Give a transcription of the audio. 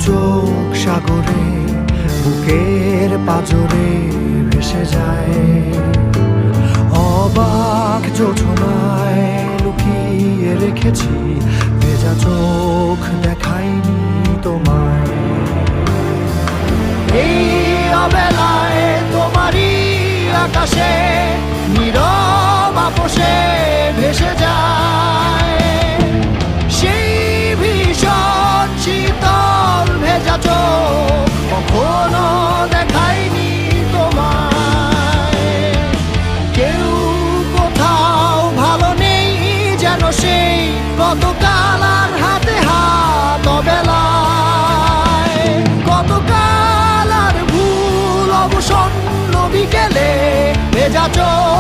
চোখ সাগরে বুকের পাজরে ভেসে যায়। অবাক যোছনায় লুকিয়ে রেখেছি ভেজা চোখ দেখাইনি তোমায়। এই অবেলায় তোমারই আকাশে নীরব আপোষে ভেসে যায় সেই ভীষণ শীতল ভেজা চোখ কখনো দেখাইনি তোমায়। কেউ কোথাও ভালো নেই যেন সেই কতকাল আর হাতে হাত অবেলায়, কতকাল আর ভুল অবসন্ন বিকেলে ভেজা চোখ